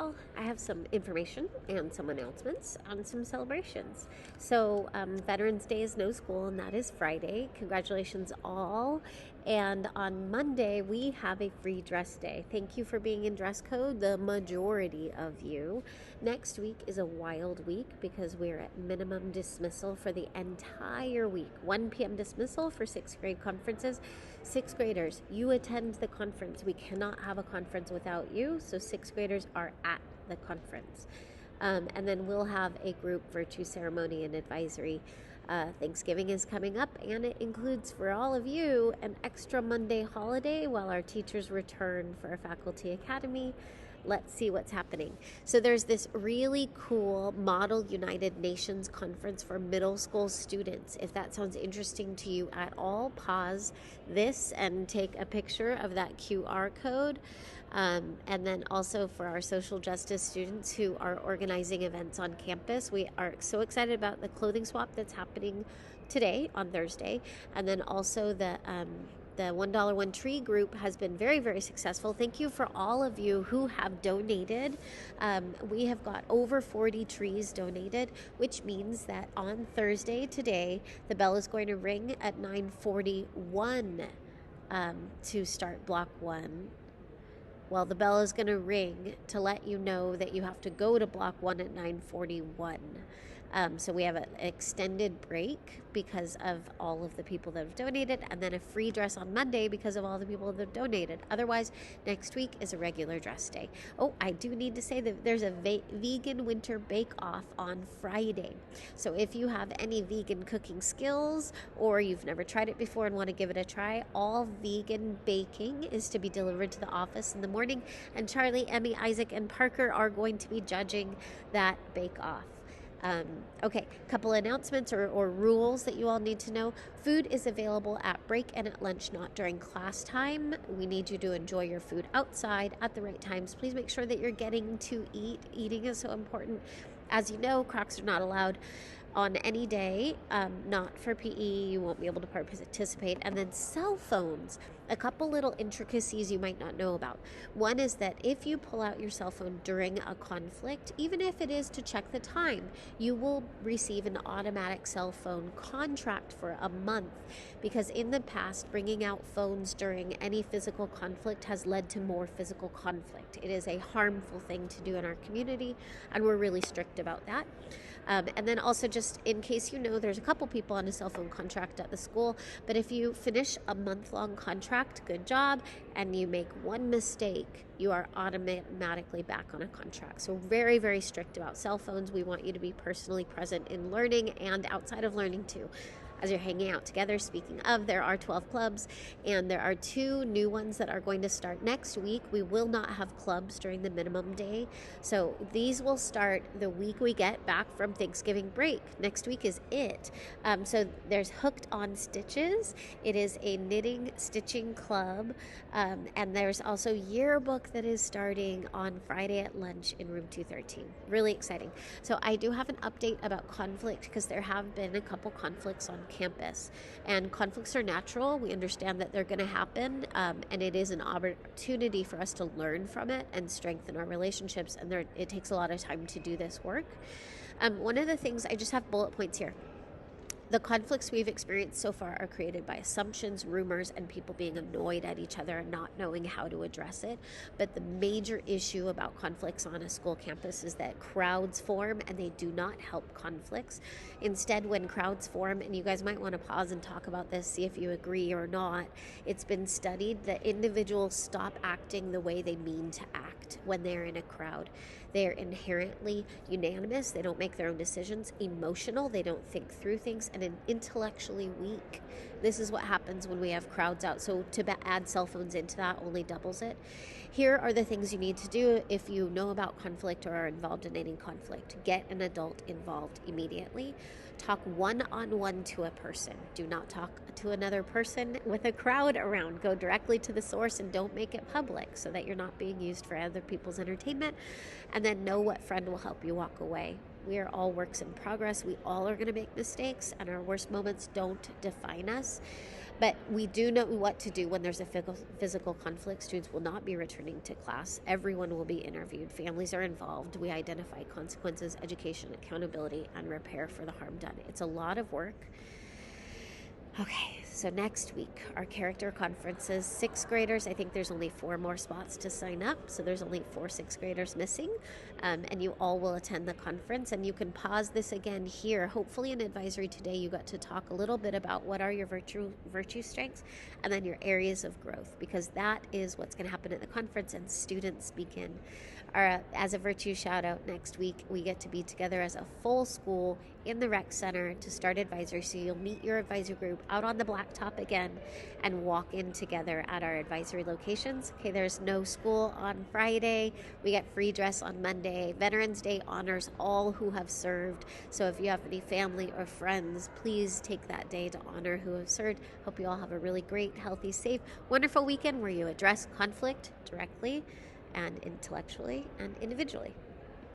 Well, I have some information and some announcements on some celebrations. So, Veterans Day is no school, and that is Friday. Congratulations, all. And on Monday, we have a free dress day. Thank you for being in dress code, the majority of you. Next week is a wild week because we're at minimum dismissal for the entire week. 1 p.m. dismissal for sixth grade conferences. Sixth graders, you attend the conference. We cannot have a conference without you, so sixth graders are at the conference. And then we'll have a group virtue ceremony and advisory. Thanksgiving is coming up, and it includes for all of you an extra Monday holiday while our teachers return for a faculty academy. Let's see what's happening. So there's this really cool Model United Nations conference for middle school students. If that sounds interesting to you at all, pause this and take a picture of that QR code. And then also for our social justice students who are organizing events on campus, we are so excited about the clothing swap that's happening today on Thursday. And then also the $1 One Tree group has been very, very successful. Thank you for all of you who have donated. We have got over 40 trees donated, which means that on Thursday today, the bell is going to ring at 9:41 to start block 1. Well, the bell is going to ring to let you know that you have to go to block 1 at 9:41. So we have an extended break because of all of the people that have donated, and then a free dress on Monday because of all the people that have donated. Otherwise, next week is a regular dress day. Oh, I do need to say that there's a vegan winter bake-off on Friday. So if you have any vegan cooking skills or you've never tried it before and want to give it a try, all vegan baking is to be delivered to the office in the morning, and Charlie, Emmy, Isaac, and Parker are going to be judging that bake-off. Okay, couple announcements or rules that you all need to know. Food is available at break and at lunch, not during class time. We need you to enjoy your food outside at the right times. Please make sure that you're getting to eat. Eating is so important. As you know, Crocs are not allowed on any day, not for PE. You won't be able to participate. And then cell phones, a couple little intricacies you might not know about. One is that if you pull out your cell phone during a conflict, even if it is to check the time, you will receive an automatic cell phone contract for a month, because in the past, bringing out phones during any physical conflict has led to more physical conflict. It is a harmful thing to do in our community, and we're really strict about that. And then also, just in case you know, there's a couple people on a cell phone contract at the school, but if you finish a month-long contract, good job, and you make one mistake, you are automatically back on a contract. So very, very strict about cell phones. We want you to be personally present in learning and outside of learning too, as you're hanging out together. Speaking of, there are 12 clubs, and there are 2 new ones that are going to start next week. We will not have clubs during the minimum day, so these will start the week we get back from Thanksgiving break. Next week is it. So there's Hooked on Stitches. It is a knitting stitching club, and there's also Yearbook that is starting on Friday at lunch in room 213. Really exciting. So I do have an update about conflict, because there have been a couple conflicts on campus, and conflicts are natural. We understand that they're going to happen, and it is an opportunity for us to learn from it and strengthen our relationships, and it takes a lot of time to do this work. One of the things, I just have bullet points here. The conflicts we've experienced so far are created by assumptions, rumors, and people being annoyed at each other and not knowing how to address it. But the major issue about conflicts on a school campus is that crowds form, and they do not help conflicts. Instead, when crowds form, and you guys might want to pause and talk about this, see if you agree or not, it's been studied that individuals stop acting the way they mean to act when they're in a crowd. They're inherently unanimous. They don't make their own decisions. Emotional. They don't think through things. And intellectually weak. This is what happens when we have crowds out. So to add cell phones into that only doubles it. Here are the things you need to do if you know about conflict or are involved in any conflict. Get an adult involved immediately. Talk one-on-one to a person. Do not talk to another person with a crowd around. Go directly to the source and don't make it public so that you're not being used for other people's entertainment. And then know what friend will help you walk away. We are all works in progress. We all are going to make mistakes, and our worst moments don't define us. But we do know what to do when there's a physical conflict. Students will not be returning to class. Everyone will be interviewed. Families are involved. We identify consequences, education, accountability, and repair for the harm done. It's a lot of work. Okay, so next week, our character conferences. Sixth graders, I think there's only 4 more spots to sign up, so there's only 4 sixth graders missing, and you all will attend the conference. And you can pause this again here. Hopefully in advisory today, you got to talk a little bit about what are your virtue strengths and then your areas of growth, because that is what's going to happen at the conference, and students begin. As a virtue shout out, next week we get to be together as a full school in the rec center to start advisory. So you'll meet your advisory group out on the blacktop again and walk in together at our advisory locations. Okay, there's no school on Friday. We get free dress on Monday. Veterans Day honors all who have served. So if you have any family or friends, please take that day to honor who have served. Hope you all have a really great, healthy, safe, wonderful weekend where you address conflict directly and intellectually and individually.